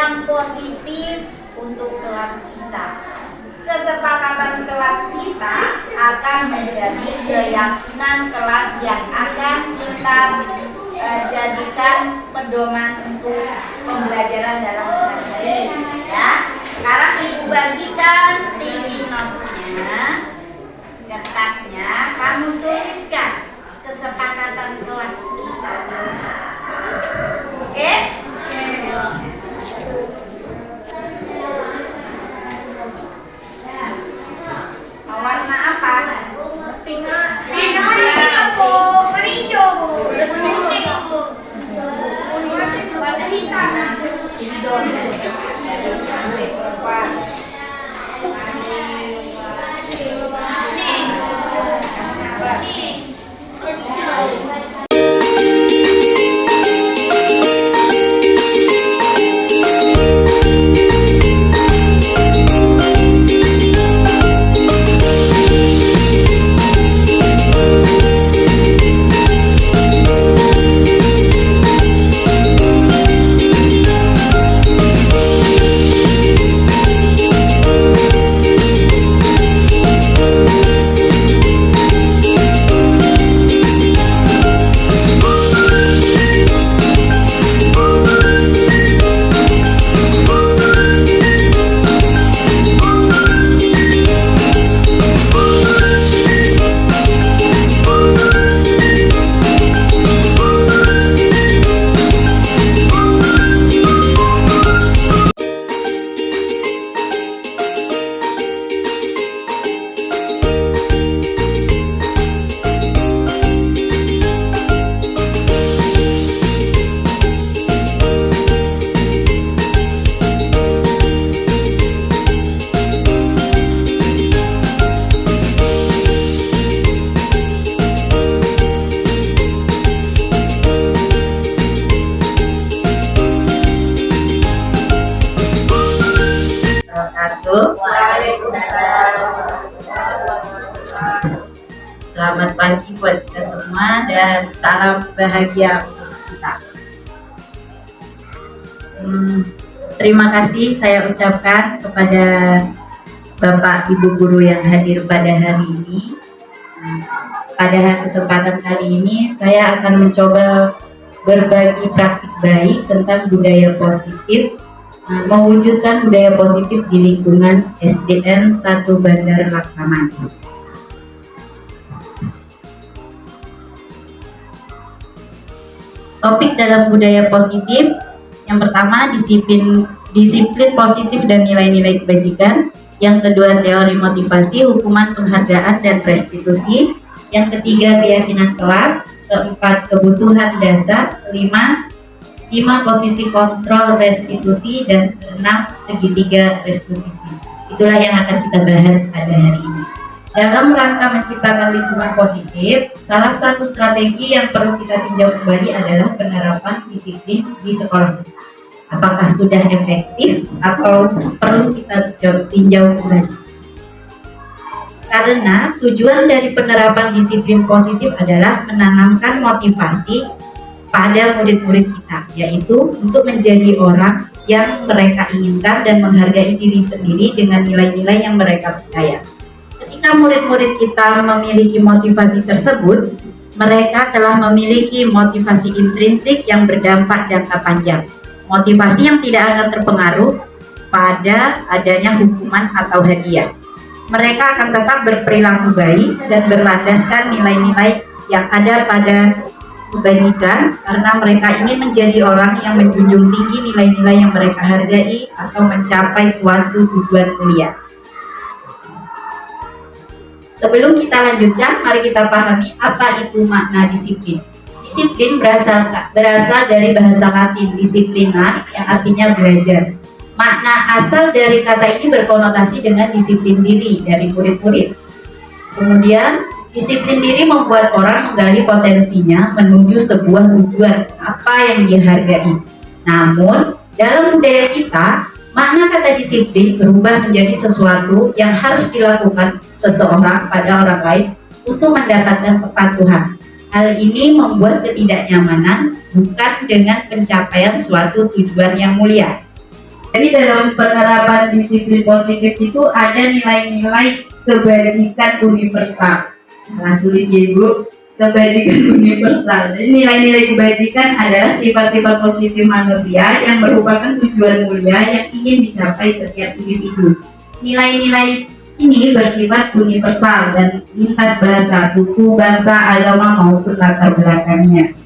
yang positif untuk kelas kita. Kesepakatan kelas kita akan menjadi keyakinan kelas yang akan kita jadikan pedoman untuk pembelajaran dalam sehari-hari. Ya, sekarang ibu bagikan sticky note-nya, kertasnya, kamu tuliskan kesepakatan kelas kita. Oke? Warna apa? Pink. Warna hijau, Bu. Putih, Bu. Warna hitam. Selamat pagi buat kita semua dan salam bahagia untuk kita. Terima kasih saya ucapkan kepada Bapak Ibu Guru yang hadir pada hari ini. Pada kesempatan kali ini saya akan mencoba berbagi praktik baik tentang budaya positif, mewujudkan budaya positif di lingkungan SDN 1 Bandar Laksamana. Topik dalam budaya positif yang pertama disiplin positif dan nilai-nilai kebajikan, yang kedua teori motivasi, hukuman, penghargaan dan restitusi, yang ketiga keyakinan kelas, keempat kebutuhan dasar, kelima posisi kontrol restitusi, dan keenam segitiga restitusi. Itulah yang akan kita bahas pada hari ini. Dalam rangka menciptakan lingkungan positif, salah satu strategi yang perlu kita tinjau kembali adalah penerapan disiplin di sekolah. Apakah sudah efektif atau perlu kita tinjau kembali? Karena tujuan dari penerapan disiplin positif adalah menanamkan motivasi pada murid-murid kita, yaitu untuk menjadi orang yang mereka inginkan dan menghargai diri sendiri dengan nilai-nilai yang mereka percaya. Ketika murid-murid kita memiliki motivasi tersebut, mereka telah memiliki motivasi intrinsik yang berdampak jangka panjang. Motivasi yang tidak akan terpengaruh pada adanya hukuman atau hadiah. Mereka akan tetap berperilaku baik dan berlandaskan nilai-nilai yang ada pada kebajikan karena mereka ingin menjadi orang yang menjunjung tinggi nilai-nilai yang mereka hargai atau mencapai suatu tujuan mulia. Sebelum kita lanjutkan, mari kita pahami apa itu makna disiplin. Disiplin berasal dari bahasa Latin disiplina yang artinya belajar. Makna asal dari kata ini berkonotasi dengan disiplin diri dari murid-murid. Kemudian, disiplin diri membuat orang menggali potensinya menuju sebuah tujuan apa yang dihargai. Namun, dalam budaya kita, makna kata disiplin berubah menjadi sesuatu yang harus dilakukan seseorang pada orang lain untuk mendapatkan kepatuhan. Hal ini membuat ketidaknyamanan bukan dengan pencapaian suatu tujuan yang mulia. Jadi dalam penerapan disiplin positif itu ada nilai-nilai kebajikan universal. Salah tulis ya Ibu, kebajikan universal. Jadi nilai-nilai kebajikan adalah sifat-sifat positif manusia yang merupakan tujuan mulia yang ingin dicapai setiap individu. Nilai-nilai ini bersifat universal dan lintas bahasa, suku, bangsa, agama maupun latar belakangnya.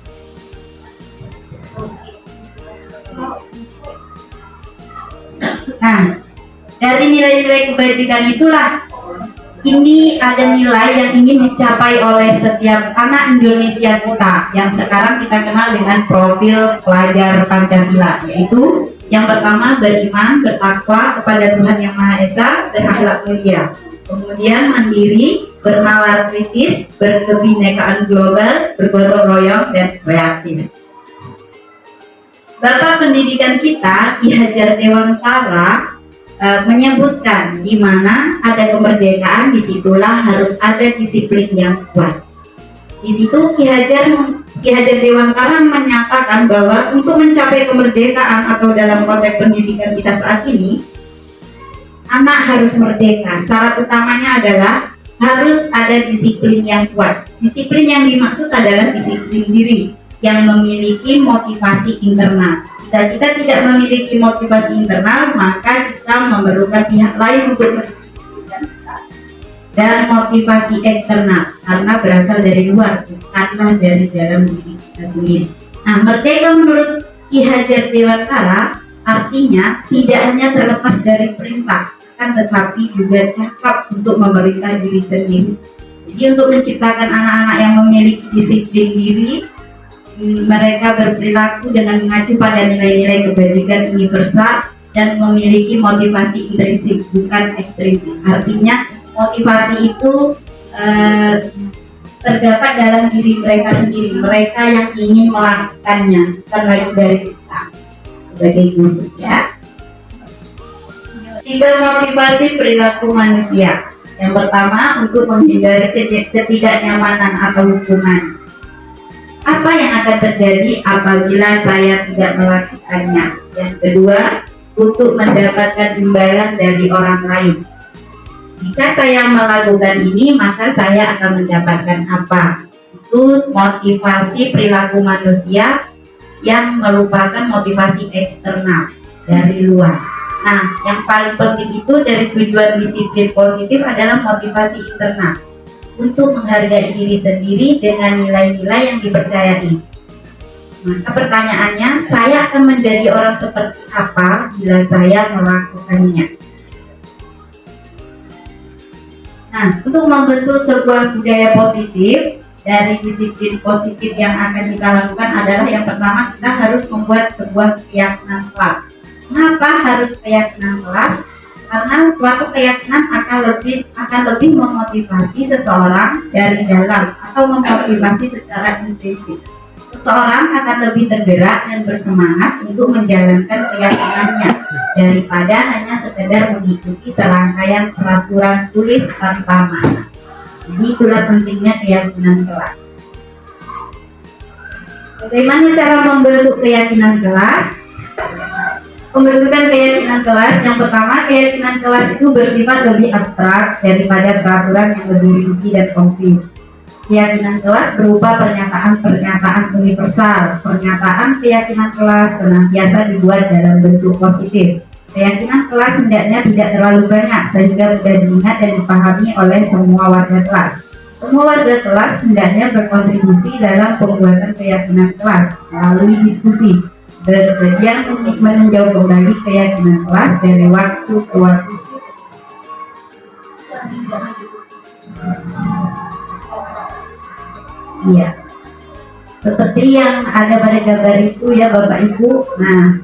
Nah, dari nilai-nilai kebajikan itulah ini ada nilai yang ingin dicapai oleh setiap anak Indonesia kita yang sekarang kita kenal dengan profil pelajar Pancasila, yaitu yang pertama beriman, bertakwa kepada Tuhan Yang Maha Esa, berakhlak mulia. Kemudian mandiri, bernalar kritis, berkebinekaan global, bergotong royong, dan kreatif. Bapak pendidikan kita, Ki Hajar Dewantara, menyebutkan di mana ada kemerdekaan, disitulah harus ada disiplin yang kuat. Di situ Ki Hajar Dewantara menyatakan bahwa untuk mencapai kemerdekaan atau dalam konteks pendidikan kita saat ini, anak harus merdeka. Syarat utamanya adalah harus ada disiplin yang kuat. Disiplin yang dimaksud adalah disiplin diri yang memiliki motivasi internal. Jika kita tidak memiliki motivasi internal, maka kita memerlukan pihak lain untuk mendisiplinkan kita. Dan motivasi eksternal karena berasal dari luar, bukanlah dari dalam diri kita sendiri. Nah, merdeka menurut Ki Hajar Dewantara artinya tidak hanya terlepas dari perintah, akan tetapi juga cakap untuk memerintah diri sendiri. Jadi untuk menciptakan anak-anak yang memiliki disiplin diri, mereka berperilaku dengan mengacu pada nilai-nilai kebajikan universal dan memiliki motivasi intrinsik bukan ekstrinsik. Artinya motivasi itu terdapat dalam diri mereka sendiri, mereka yang ingin melakukannya, bukan lagi dari kita sebagai guru ya. 3 motivasi perilaku manusia. Yang pertama, untuk menghindari ketidaknyamanan atau hukuman. Apa yang akan terjadi apabila saya tidak melakukannya? Yang kedua, untuk mendapatkan imbalan dari orang lain. Jika saya melakukan ini, maka saya akan mendapatkan apa? Itu motivasi perilaku manusia yang merupakan motivasi eksternal dari luar. Nah, yang paling penting itu dari tujuan disiplin positif adalah motivasi internal untuk menghargai diri sendiri dengan nilai-nilai yang dipercayai. Maka pertanyaannya, saya akan menjadi orang seperti apa bila saya melakukannya? Nah, untuk membentuk sebuah budaya positif, dari disiplin positif yang akan kita lakukan adalah yang pertama, kita harus membuat sebuah keyakinan kelas. Kenapa harus keyakinan kelas? Karena suatu keyakinan akan lebih memotivasi seseorang dari dalam atau memotivasi secara intrinsik. Seseorang akan lebih tergerak dan bersemangat untuk menjalankan keyakinannya daripada hanya sekedar mengikuti serangkaian peraturan tulis tanpa makna. Jadi itulah pentingnya keyakinan kelas. Bagaimana cara membentuk keyakinan kelas? Pembentukan keyakinan kelas, yang pertama, keyakinan kelas itu bersifat lebih abstrak daripada peraturan yang lebih rinci dan konkret. Keyakinan kelas berupa pernyataan-pernyataan universal. Pernyataan keyakinan kelas senantiasa dibuat dalam bentuk positif. Keyakinan kelas hendaknya tidak terlalu banyak sehingga mudah diingat dan dipahami oleh semua warga kelas. Semua warga kelas hendaknya berkontribusi dalam pembuatan keyakinan kelas melalui diskusi, bersedia untuk meninjau kembali keyakinan kelas dari waktu ke waktu. Iya, seperti yang ada pada gambar itu ya Bapak Ibu. Nah,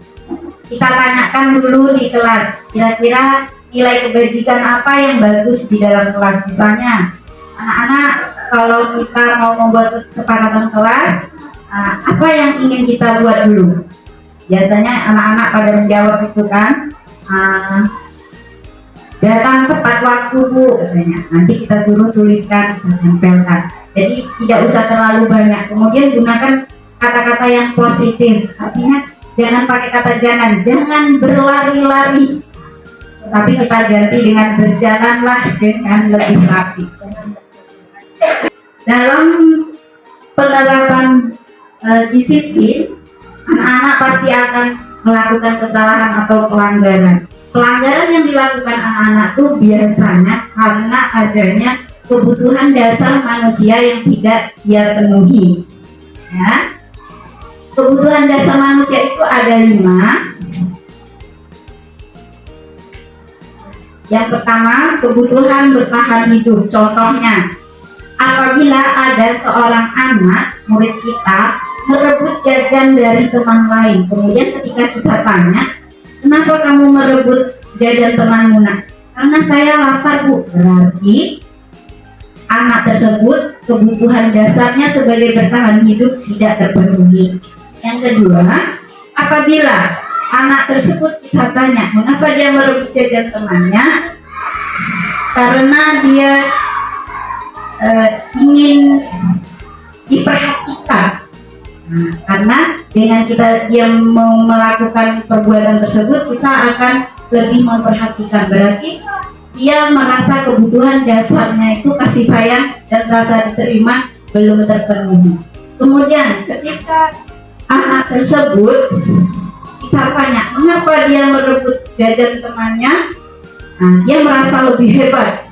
kita tanyakan dulu di kelas, kira-kira nilai kebajikan apa yang bagus di dalam kelas. Misalnya, anak-anak kalau kita mau membuat kesepakatan kelas, apa yang ingin kita buat dulu? Biasanya anak-anak pada menjawab itu kan, datang tepat waktu Bu, katanya. Nanti kita suruh tuliskan dan tempelkan. Jadi tidak usah terlalu banyak. Kemudian gunakan kata-kata yang positif. Artinya jangan pakai kata jangan berlari-lari, tapi kita ganti dengan berjalanlah dengan lebih rapi. Dalam penerapan disiplin, anak-anak pasti akan melakukan kesalahan atau pelanggaran. Pelanggaran yang dilakukan anak-anak itu biasanya karena adanya kebutuhan dasar manusia yang tidak dia penuhi. Ya. Kebutuhan dasar manusia itu ada 5. Yang pertama, kebutuhan bertahan hidup. Contohnya, apabila ada seorang anak murid kita merebut jajan dari teman lain, kemudian ketika kita tanya, kenapa kamu merebut jajan temanmu? Nak, karena saya lapar, Bu. Berarti anak tersebut kebutuhan dasarnya sebagai bertahan hidup tidak terpenuhi. Yang kedua, apabila anak tersebut kita tanya mengapa dia merebut jajan temannya, karena dia ingin diperhatikan. Nah, karena dengan dia mau melakukan perbuatan tersebut, kita akan lebih memperhatikan. Berarti dia merasa kebutuhan dasarnya itu kasih sayang dan rasa diterima belum terpenuhi. Kemudian ketika anak tersebut kita tanya mengapa dia merebut jajan temannya, nah, dia merasa lebih hebat,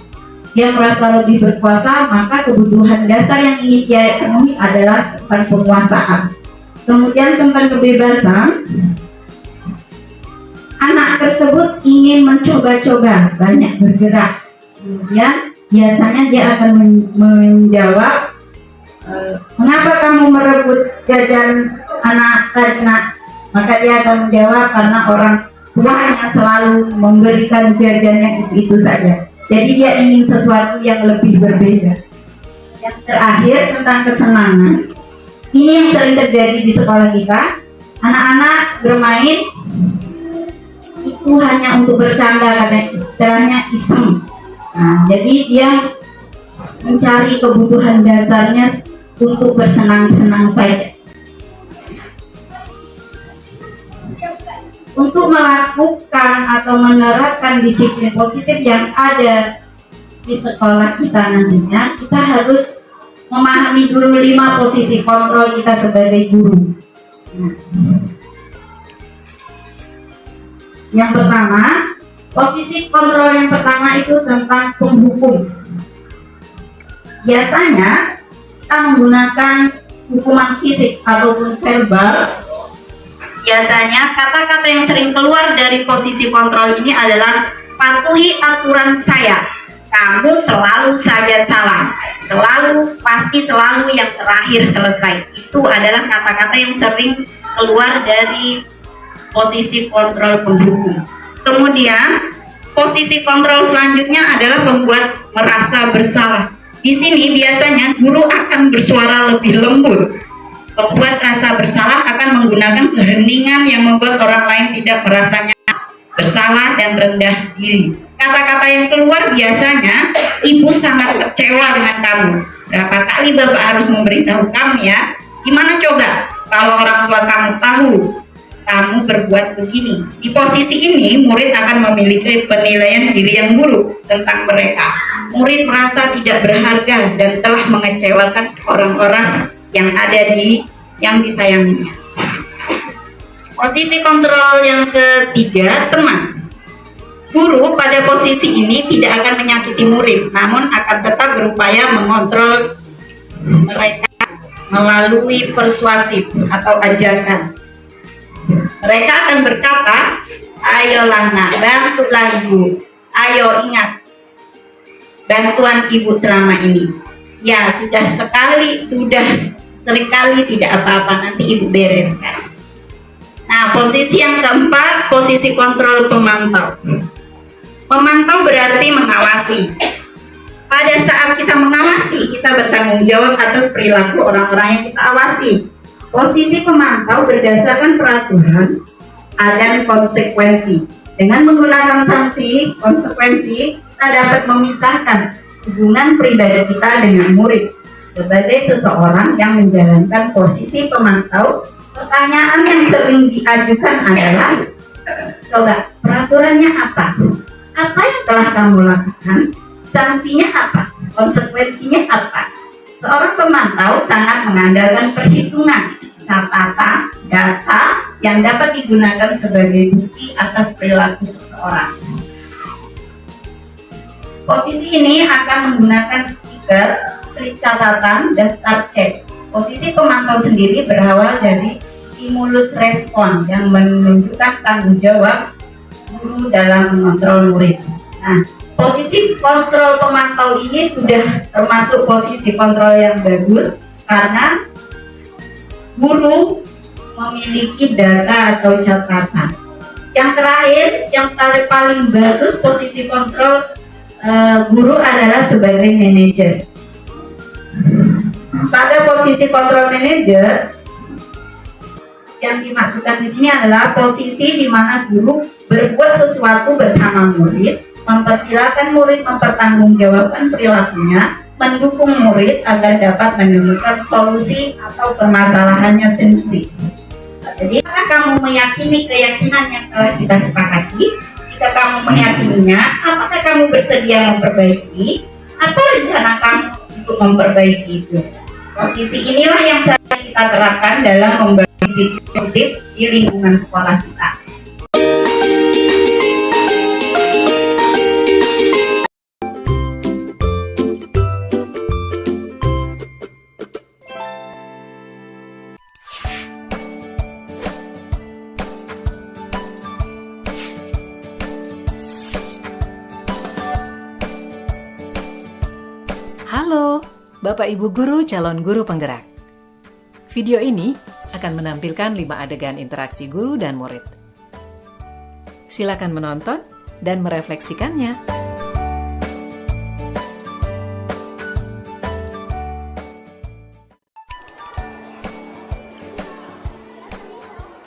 dia merasa lebih berkuasa, maka kebutuhan dasar yang ingin dia penuhi adalah tentang penguasaan. Kemudian tentang kebebasan, anak tersebut ingin mencoba-coba, banyak bergerak. Kemudian biasanya dia akan menjawab, mengapa kamu merebut jajan anak tadi, Nak? Maka dia akan menjawab, karena orang tuanya selalu memberikan jajan yang itu saja. Jadi dia ingin sesuatu yang lebih berbeda. Yang terakhir tentang kesenangan. Ini yang sering terjadi di sekolah kita. Anak-anak bermain itu hanya untuk bercanda, katanya istilahnya iseng. Nah, jadi dia mencari kebutuhan dasarnya untuk bersenang-senang saja. Untuk melakukan atau menerapkan disiplin positif yang ada di sekolah kita nantinya, kita harus memahami dulu 5 posisi kontrol kita sebagai guru. Nah, yang pertama, posisi kontrol yang pertama itu tentang penghukum. Biasanya kita menggunakan hukuman fisik ataupun verbal. Biasanya kata-kata yang sering keluar dari posisi kontrol ini adalah patuhi aturan saya, kamu selalu saja salah, pasti selalu yang terakhir selesai. Itu adalah kata-kata yang sering keluar dari posisi kontrol penghukum. Kemudian posisi kontrol selanjutnya adalah membuat merasa bersalah. Di sini biasanya guru akan bersuara lebih lembut. Membuat rasa bersalah akan menggunakan keheningan yang membuat orang lain tidak merasanya bersalah dan rendah diri. Kata-kata yang keluar biasanya, ibu sangat kecewa dengan kamu. Berapa kali bapak harus memberitahu kamu ya? Gimana coba kalau orang tua kamu tahu kamu berbuat begini? Di posisi ini murid akan memiliki penilaian diri yang buruk tentang mereka. Murid merasa tidak berharga dan telah mengecewakan orang-orang yang ada yang disayanginya. Posisi kontrol yang ketiga, teman. Guru pada posisi ini tidak akan menyakiti murid, namun akan tetap berupaya mengontrol mereka melalui persuasif atau ajakan. Mereka akan berkata, ayolah nak, bantulah ibu. Ayo ingat bantuan ibu selama ini. Ya sudah seringkali tidak apa-apa, nanti ibu bereskan. Nah, posisi yang keempat, posisi kontrol pemantau. Memantau berarti mengawasi. Pada saat kita mengawasi, kita bertanggung jawab atas perilaku orang-orang yang kita awasi. Posisi pemantau berdasarkan peraturan dan konsekuensi. Dengan menggunakan sanksi, konsekuensi, kita dapat memisahkan hubungan pribadi kita dengan murid. Sebagai seseorang yang menjalankan posisi pemantau, Pertanyaan yang sering diajukan adalah, coba peraturannya apa? Apa yang telah kamu lakukan? Sanksinya apa? Konsekuensinya apa? Seorang pemantau sangat mengandalkan perhitungan, catatan, data yang dapat digunakan sebagai bukti atas perilaku seseorang. Posisi ini akan menggunakan stiker, slip catatan, daftar cek. Posisi pemantau sendiri berawal dari stimulus respon yang menunjukkan tanggung jawab guru dalam mengontrol murid. Nah, posisi kontrol pemantau ini sudah termasuk posisi kontrol yang bagus karena guru memiliki data atau catatan. Yang terakhir, yang paling bagus posisi kontrol guru adalah sebagai manajer. Pada posisi kontrol manajer, yang dimaksudkan di sini adalah posisi di mana guru berbuat sesuatu bersama murid, mempersilahkan murid mempertanggungjawabkan perilakunya, mendukung murid agar dapat menemukan solusi atau permasalahannya sendiri. Jadi, apakah kamu meyakini keyakinan yang telah kita sepakati? Jika kamu meyakininya, apakah kamu bersedia memperbaiki? Apa rencana kamu untuk memperbaiki itu? Posisi inilah yang sedang kita terapkan dalam membangun sikap positif di lingkungan sekolah kita. Halo, Bapak Ibu Guru calon guru penggerak. Video ini akan menampilkan 5 adegan interaksi guru dan murid. Silakan menonton dan merefleksikannya.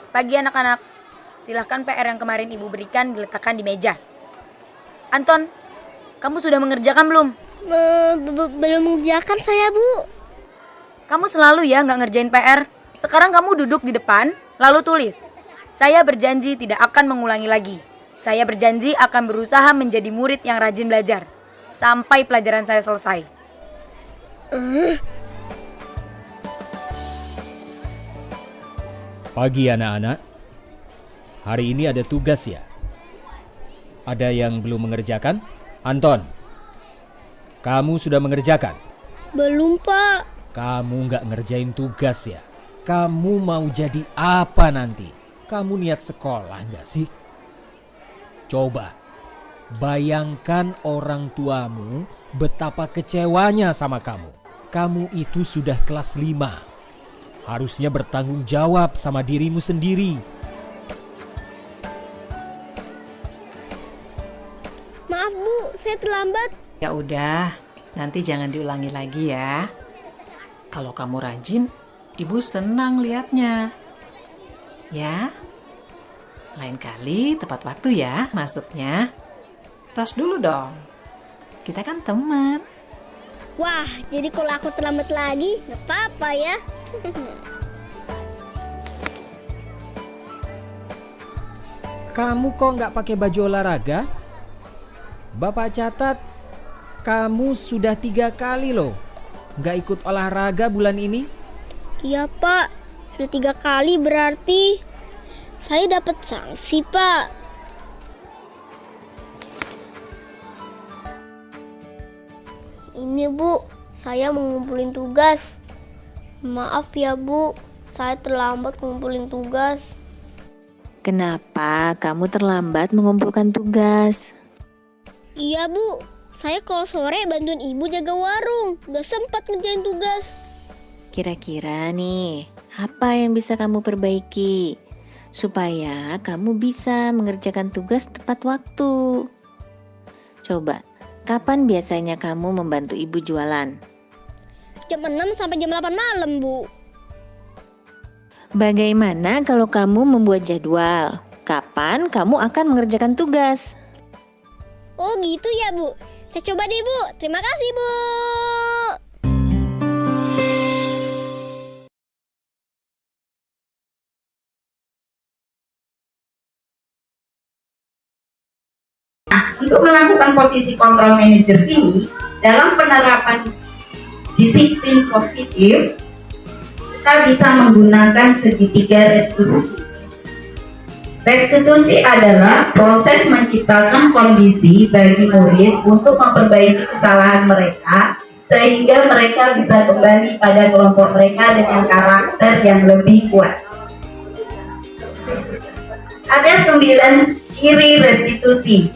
Pagi anak-anak, silahkan PR yang kemarin Ibu berikan diletakkan di meja. Anton, kamu sudah mengerjakan belum? Belum mengerjakan saya, Bu. Kamu selalu ya nggak ngerjain PR. Sekarang kamu duduk di depan, lalu tulis. Saya berjanji tidak akan mengulangi lagi. Saya berjanji akan berusaha menjadi murid yang rajin belajar. Sampai pelajaran saya selesai. Pagi anak-anak. Hari ini ada tugas ya? Ada yang belum mengerjakan? Anton, kamu sudah mengerjakan? Belum, Pak. Kamu nggak ngerjain tugas ya? Kamu mau jadi apa nanti? Kamu niat sekolah nggak sih? Coba, bayangkan orang tuamu betapa kecewanya sama kamu. Kamu itu sudah kelas 5. Harusnya bertanggung jawab sama dirimu sendiri. Maaf, Bu. Saya terlambat. Ya udah, nanti jangan diulangi lagi ya. Kalau kamu rajin, Ibu senang lihatnya. Ya, lain kali tepat waktu ya masuknya. Tos dulu dong. Kita kan teman. Wah, jadi kalau aku terlambat lagi, nggak apa-apa ya. Kamu kok nggak pakai baju olahraga? Bapak catat, kamu sudah 3 kali loh nggak ikut olahraga bulan ini. Iya, Pak. Sudah 3 kali berarti saya dapat sanksi, Pak. Ini, Bu. Saya mau ngumpulin tugas. Maaf ya, Bu. Saya terlambat ngumpulin tugas. Kenapa kamu terlambat mengumpulkan tugas? Iya, Bu. Saya kalau sore bantuin ibu jaga warung. Gak sempat ngerjain tugas. Kira-kira nih, apa yang bisa kamu perbaiki supaya kamu bisa mengerjakan tugas tepat waktu? Coba, kapan biasanya kamu membantu ibu jualan? Jam 6 sampai jam 8 malam, Bu. Bagaimana kalau kamu membuat jadwal? Kapan kamu akan mengerjakan tugas? Oh gitu ya, Bu. Saya coba deh, Bu. Terima kasih, Bu. Untuk melakukan posisi kontrol manager ini, dalam penerapan disiplin positif, kita bisa menggunakan segitiga restitusi. Restitusi adalah proses menciptakan kondisi bagi murid untuk memperbaiki kesalahan mereka sehingga mereka bisa kembali pada kelompok mereka dengan karakter yang lebih kuat. Ada 9 ciri restitusi.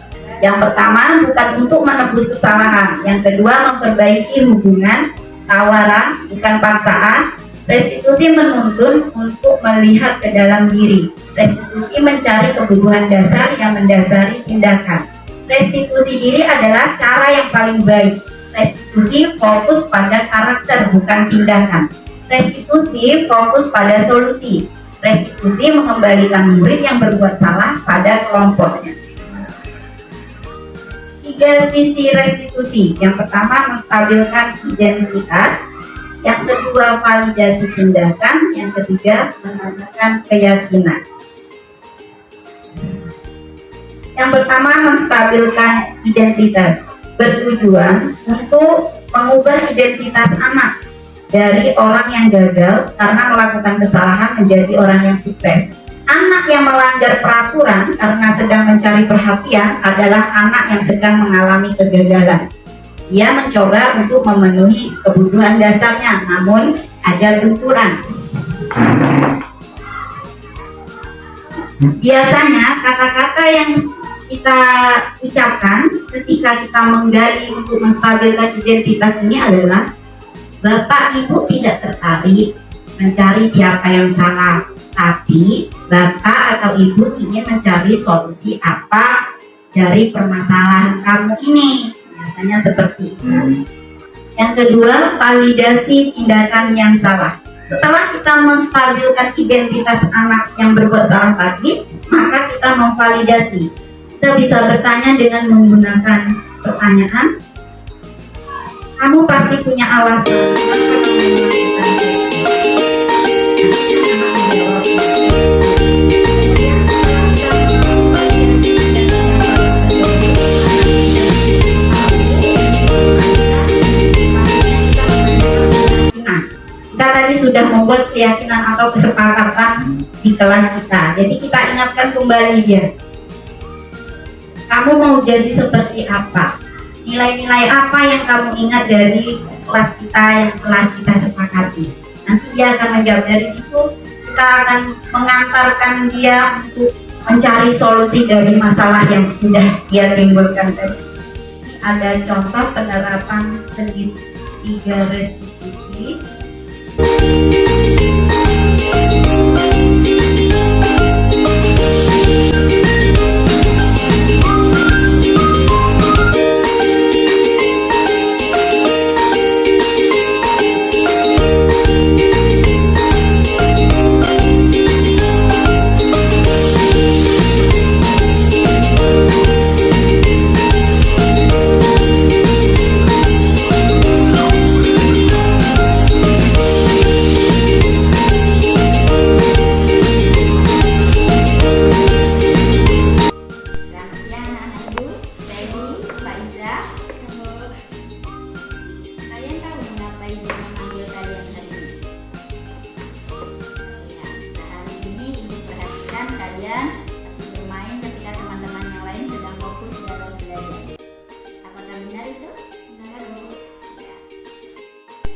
Yang pertama, bukan untuk menebus kesalahan. Yang kedua, memperbaiki hubungan, tawaran, bukan paksaan. Restitusi menuntun untuk melihat ke dalam diri. Restitusi mencari kebutuhan dasar yang mendasari tindakan. Restitusi diri adalah cara yang paling baik. Restitusi fokus pada karakter, bukan tindakan. Restitusi fokus pada solusi. Restitusi mengembalikan murid yang berbuat salah pada kelompoknya. 3 sisi restitusi. Yang pertama, menstabilkan identitas. Yang kedua, validasi tindakan. Yang ketiga, menanyakan keyakinan. Yang pertama, menstabilkan identitas. Bertujuan untuk mengubah identitas anak dari orang yang gagal karena melakukan kesalahan menjadi orang yang sukses. Anak yang melanggar peraturan karena sedang mencari perhatian adalah anak yang sedang mengalami kegagalan. Dia mencoba untuk memenuhi kebutuhan dasarnya, namun ada benturan. Biasanya kata-kata yang kita ucapkan ketika kita menggali untuk menstabilkan identitas ini adalah Bapak Ibu tidak tertarik mencari siapa yang salah, tapi Bapak atau Ibu ingin mencari solusi apa dari permasalahan kamu ini. Biasanya seperti itu. Yang kedua, validasi tindakan yang salah. Setelah kita menstabilkan identitas anak yang berbuat salah tadi, maka kita memvalidasi. Kita bisa bertanya dengan menggunakan pertanyaan. Kamu pasti punya alasan kenapa kamu melakukan itu. Kita tadi sudah membuat keyakinan atau kesepakatan di kelas kita. Jadi kita ingatkan kembali dia. Kamu mau jadi seperti apa? Nilai-nilai apa yang kamu ingat dari kelas kita yang telah kita sepakati? Nanti dia akan menjawab. Dari situ kita akan mengantarkan dia untuk mencari solusi dari masalah yang sudah dia timbulkan tadi. Ini ada contoh penerapan segitiga restitusi.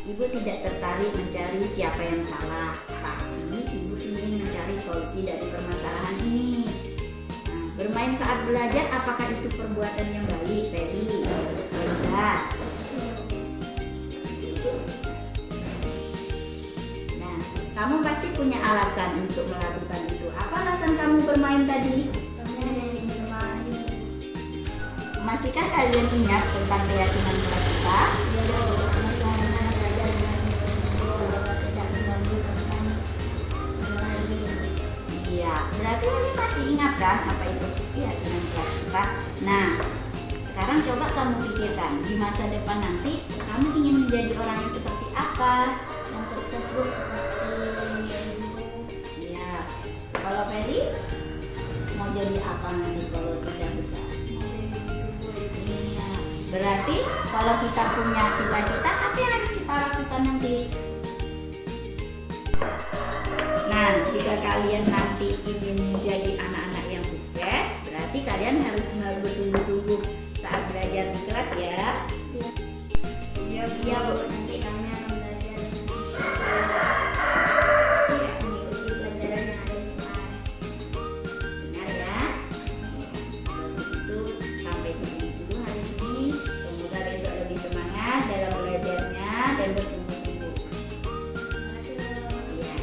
Ibu tidak tertarik mencari siapa yang salah, tapi ibu ingin mencari solusi dari permasalahan ini. Nah, bermain saat belajar, apakah itu perbuatan yang baik, Feby? Reza? Nah, kamu pasti punya alasan untuk melakukan itu. Apa alasan kamu bermain tadi? Masihkah kalian ingat tentang keyakinan kelas kita? Iya, berarti kalian masih ingat kan apa itu keyakinan kelas kita? Nah, sekarang coba kamu pikirkan, di masa depan nanti kamu ingin menjadi orang yang seperti apa? Yang sukses, Bu, seperti ibu. Iya. Kalau Ferry mau jadi apa nanti kalau sudah besar? Mau jadi guru. Berarti kalau kita punya cita-cita, apa yang harus kita lakukan nanti? Nah, jika kalian nanti ingin menjadi anak-anak yang sukses, berarti kalian harus bersungguh-sungguh saat belajar di kelas ya. Iya Bu, nanti kami akan belajar dengan Ya, mengikuti pelajaran yang ada di kelas. benar ya. Itu sampai di sini dulu hari ini. Semoga besok lebih semangat dalam belajarnya dan bersungguh-sungguh. Terima kasih Bu. Ya.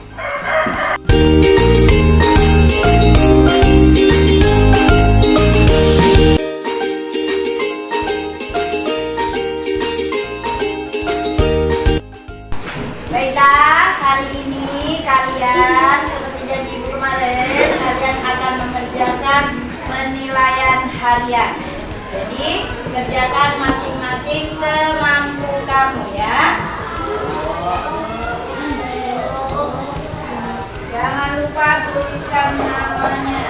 Baiklah, hari ini kalian seperti janji ibu kemarin, kalian akan mengerjakan penilaian harian. Jadi kerjakan masing-masing semampu kamu ya. Jangan lupa tuliskan namanya.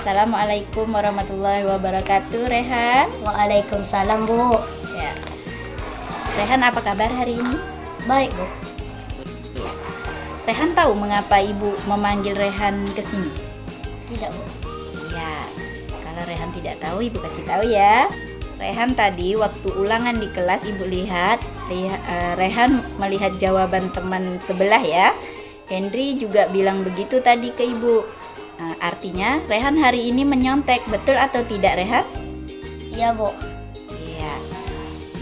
Assalamualaikum warahmatullahi wabarakatuh. Rehan. Waalaikumsalam Bu. Ya. Rehan, apa kabar hari ini? Baik Bu. Iya. Rehan tahu mengapa ibu memanggil Rehan ke sini? Tidak Bu. Iya. Kalau Rehan tidak tahu, ibu kasih tahu ya. Rehan tadi waktu ulangan di kelas ibu lihat Rehan melihat jawaban teman sebelah ya. Henry juga bilang begitu tadi ke ibu. Artinya Rehan hari ini menyontek, betul atau tidak Rehan? Iya Bu. Iya.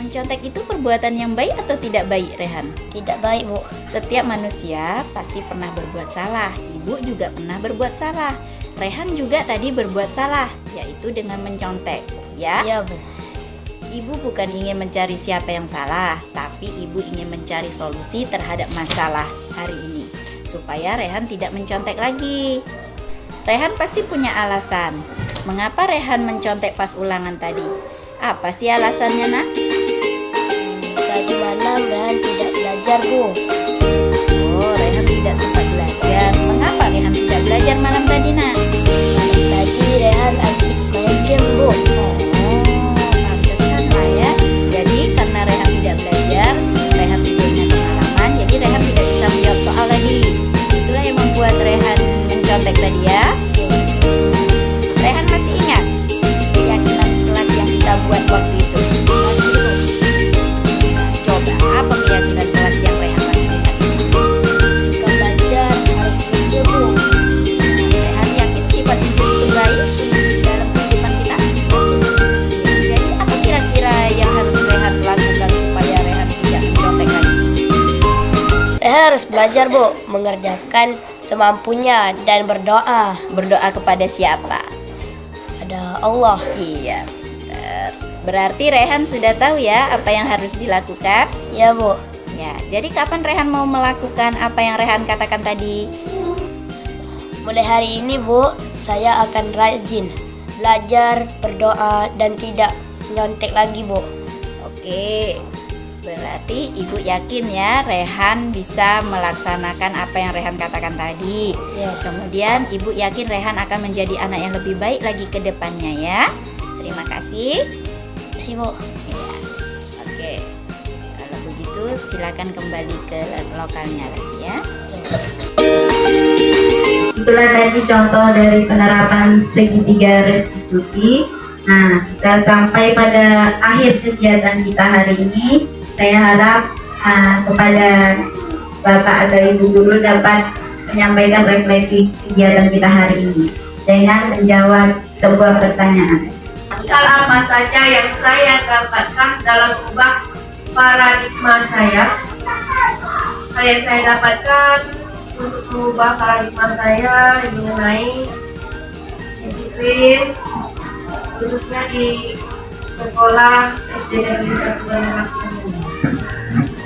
Mencontek itu perbuatan yang baik atau tidak baik Rehan? Tidak baik Bu. Setiap manusia pasti pernah berbuat salah. Ibu juga pernah berbuat salah. Rehan juga tadi berbuat salah, yaitu dengan mencontek. Ya. Iya Bu. Ibu bukan ingin mencari siapa yang salah, tapi ibu ingin mencari solusi terhadap masalah hari ini, supaya Rehan tidak mencontek lagi. Rehan pasti punya alasan. Mengapa Rehan mencontek pas ulangan tadi? Apa sih alasannya, Nak? Tadi malam Rehan tidak belajar Bu. Oh, Rehan tidak sempat belajar. Mengapa Rehan tidak belajar malam tadi, Nak? Malam tadi Rehan asik main game Bu. Pantesan lah ya. Jadi karena Rehan tidak belajar, Rehan tidurnya kemalaman, jadi Rehan tidak bisa menjawab soal lagi. Itulah yang membuat Rehan mencontek tadi ya. Rehan masih ingat keyakinan kelas yang kita buat waktu itu? Masih Bu. Coba, apa keyakinan kelas yang Rehan masih ingat? Jika belajar harus jujur Bu. Rehan yakin sifat jujur itu baik dalam kehidupan kita? Jadi apa kira-kira yang harus Rehan lakukan supaya Rehan tidak mencontek lagi? Rehan harus belajar Bu, mengerjakan semampunya dan berdoa Berdoa kepada siapa? pada Allah. Iya, benar. Berarti Rehan sudah tahu ya apa yang harus dilakukan? Ya Bu. Ya, jadi kapan Rehan mau melakukan apa yang Rehan katakan tadi? Mulai hari ini Bu, saya akan rajin belajar, berdoa, dan tidak nyontek lagi Bu. Oke, berarti ibu yakin ya Rehan bisa melaksanakan apa yang Rehan katakan tadi. Ya. Kemudian ibu yakin Rehan akan menjadi anak yang lebih baik lagi ke depannya ya. Terima kasih. Si Bu. Ya. Oke, kalau begitu silakan kembali ke lokalnya lagi ya. Itulah tadi contoh dari penerapan segitiga restitusi. Nah, kita sampai pada akhir kegiatan kita hari ini. Saya harap kepada Bapak atau Ibu Guru dapat menyampaikan refleksi kegiatan kita hari ini dengan menjawab sebuah pertanyaan. Hal apa saja yang saya dapatkan dalam mengubah paradigma saya? Hal yang saya dapatkan untuk mengubah paradigma saya mengenai disiplin, khususnya di sekolah SD Negeri 1 Laksana.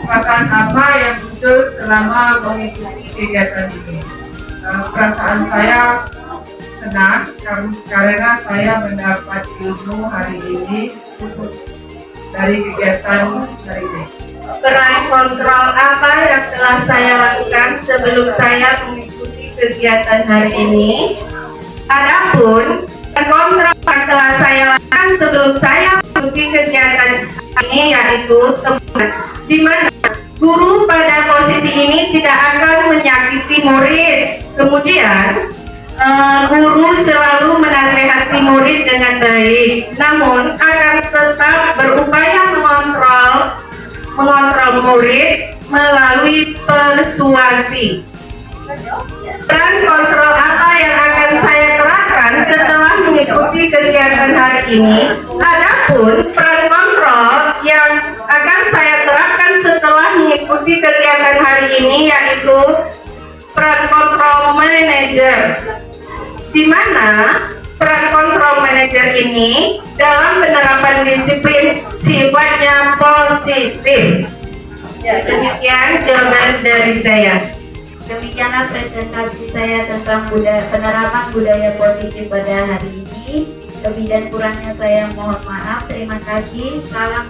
Perasaan apa yang muncul selama mengikuti kegiatan ini? Perasaan saya senang karena saya mendapat ilmu hari ini dari kegiatan hari ini. Peran kontrol apa yang telah saya lakukan sebelum saya mengikuti kegiatan hari ini? Adapun peran kontrol yang telah saya lakukan sebelum saya mengikuti kegiatan ini yaitu teman, di mana guru pada posisi ini tidak akan menyakiti murid. Kemudian guru selalu menasehati murid dengan baik, namun akan tetap berupaya mengontrol murid melalui persuasi. Peran kontrol apa yang akan saya terapkan setelah mengikuti kegiatan hari ini? Adapun peran kontrol yang akan saya terapkan setelah mengikuti kegiatan hari ini yaitu peran kontrol manajer, di mana peran kontrol manajer ini dalam penerapan disiplin sifatnya positif. Ya, demikian jawaban dari saya. Demikianlah presentasi saya tentang penerapan budaya positif pada hari ini. Lebih dan kurangnya saya mohon maaf. Terima kasih. Salam.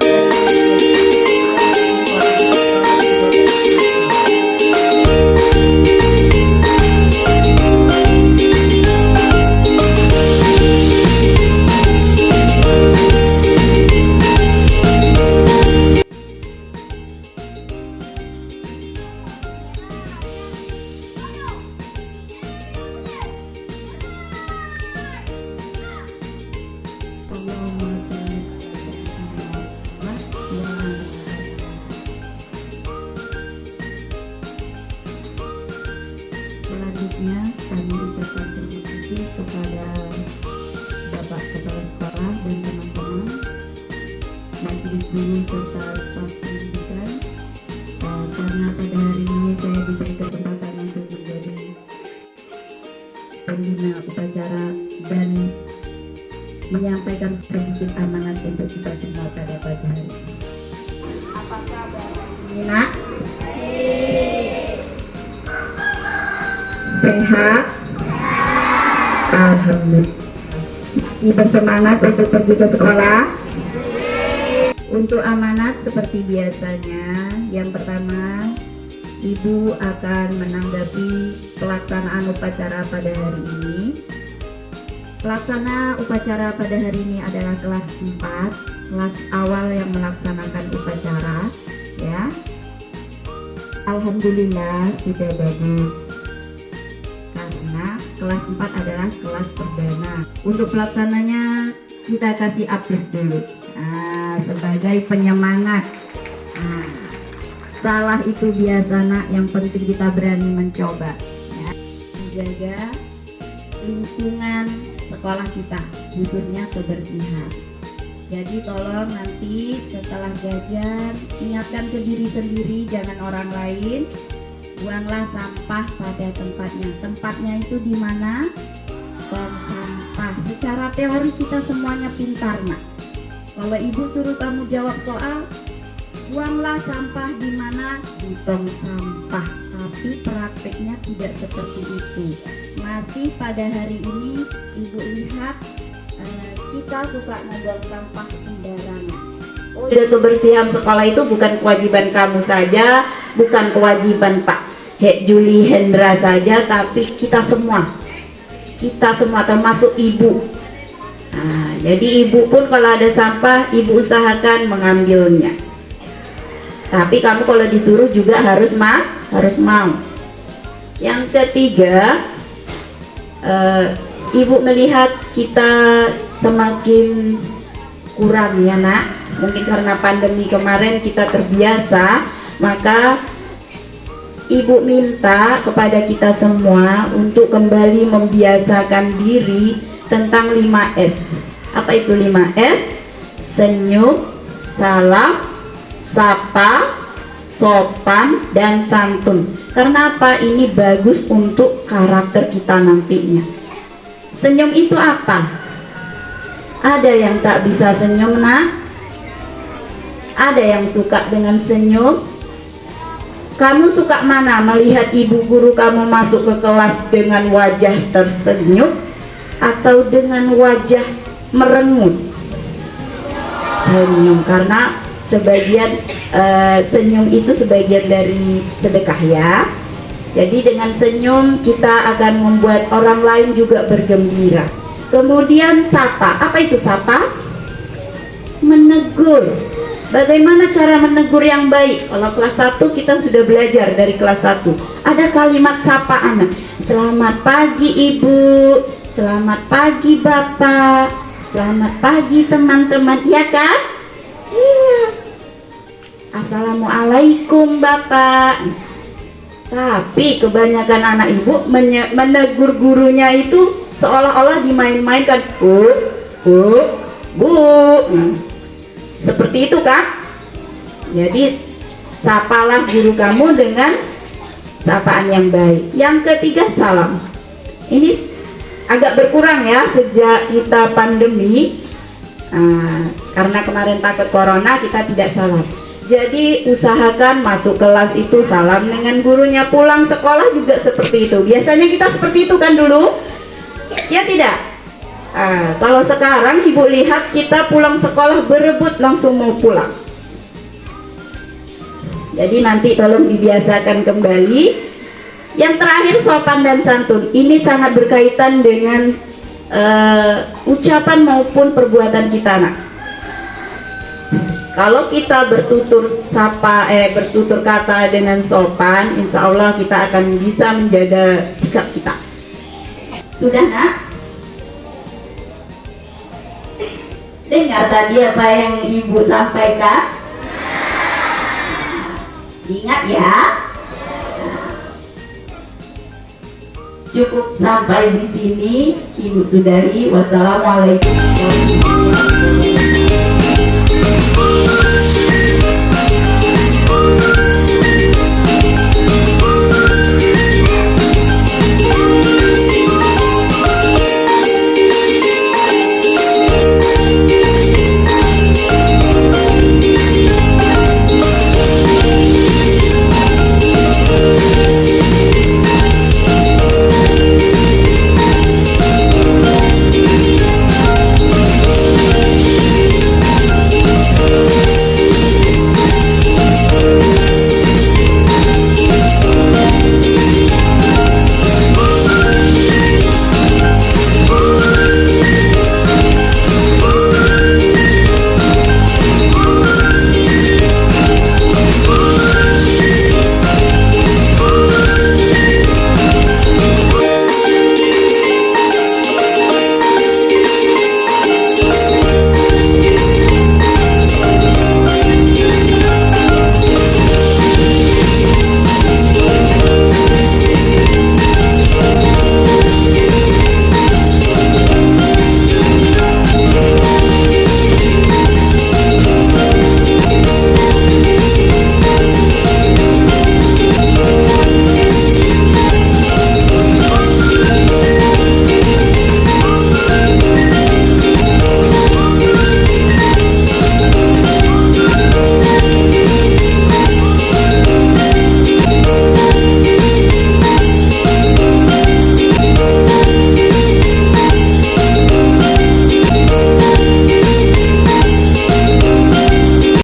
Selanjutnya kami ucapkan terima kasih kepada Bapak Kepala Sekolah dan teman-teman, majelis guru serta staf pendidikan, karena pada hari ini saya diberi kesempatan untuk menjadi pembina upacara dan menyampaikan sedikit amanat untuk kita semua pada pagi hari ini. Apa kabar? Nak? Sehat? Alhamdulillah. Masih bersemangat untuk pergi ke sekolah? Untuk amanat seperti biasanya, yang pertama, Ibu akan menanggapi pelaksanaan upacara pada hari ini. Pelaksana upacara pada hari ini adalah kelas 4, kelas awal yang melaksanakan upacara, ya. Alhamdulillah sudah bagus. Kelas 4 adalah kelas perdana. Untuk pelaksananya kita kasih aplaus dulu sebagai penyemangat. Salah itu biasa nak, yang penting kita berani mencoba, ya. Menjaga lingkungan sekolah kita, khususnya kebersihan. Jadi tolong nanti setelah belajar ingatkan ke diri sendiri, jangan orang lain. Buanglah sampah pada tempatnya. Tempatnya itu di mana? Tong sampah. Secara teori kita semuanya pintar, nak. Kalau ibu suruh kamu jawab soal, buanglah sampah di mana? Di tong sampah. Tapi prakteknya tidak seperti itu. Masih pada hari ini ibu lihat kita suka membuang sampah sembarangan. Kebersihan sekolah itu bukan kewajiban kamu saja, bukan kewajiban Pak Juli Hendra saja, tapi kita semua termasuk ibu. Jadi ibu pun kalau ada sampah, ibu usahakan mengambilnya. Tapi kamu kalau disuruh juga harus mau. Yang ketiga, ibu melihat kita semakin kurang, ya nak. Mungkin karena pandemi kemarin kita terbiasa, maka Ibu minta kepada kita semua untuk kembali membiasakan diri tentang 5S. Apa itu 5S? Senyum, salam, sapa, sopan, dan santun. Karena apa? Ini bagus untuk karakter kita nantinya. Senyum itu apa? Ada yang tak bisa senyum, nak? Ada yang suka dengan senyum? Kamu suka mana? Melihat ibu guru kamu masuk ke kelas dengan wajah tersenyum atau dengan wajah merengut? Senyum, karena sebagian senyum itu sebagian dari sedekah ya. Jadi dengan senyum kita akan membuat orang lain juga bergembira. Kemudian sapa. Apa itu sapa? Menegur. Bagaimana cara menegur yang baik? Kalau kelas 1 kita sudah belajar dari kelas 1. Ada kalimat sapaan. Selamat pagi Ibu, selamat pagi Bapak, selamat pagi teman-teman. Iya kan? Iya. Assalamualaikum Bapak. Tapi kebanyakan anak ibu menegur gurunya itu seolah-olah dimain-mainkan. Bu. Seperti itu kan? Jadi sapalah guru kamu dengan sapaan yang baik. Yang ketiga, salam. Ini agak berkurang ya sejak kita pandemi. Karena kemarin takut corona kita tidak salam. Jadi usahakan masuk kelas itu salam dengan gurunya, pulang sekolah juga seperti itu. Biasanya kita seperti itu kan dulu? Ya tidak? Kalau sekarang ibu lihat kita pulang sekolah berebut langsung mau pulang. Jadi nanti tolong dibiasakan kembali. Yang terakhir, sopan dan santun. Ini sangat berkaitan dengan ucapan maupun perbuatan kita, nak. Kalau kita bertutur kata dengan sopan, insya Allah kita akan bisa menjaga sikap kita. Sudah, nak? Dengar tadi apa yang ibu sampaikan? Ingat ya. Cukup sampai di sini, ibu sudahi. Wassalamualaikum warahmatullahi wabarakatuh.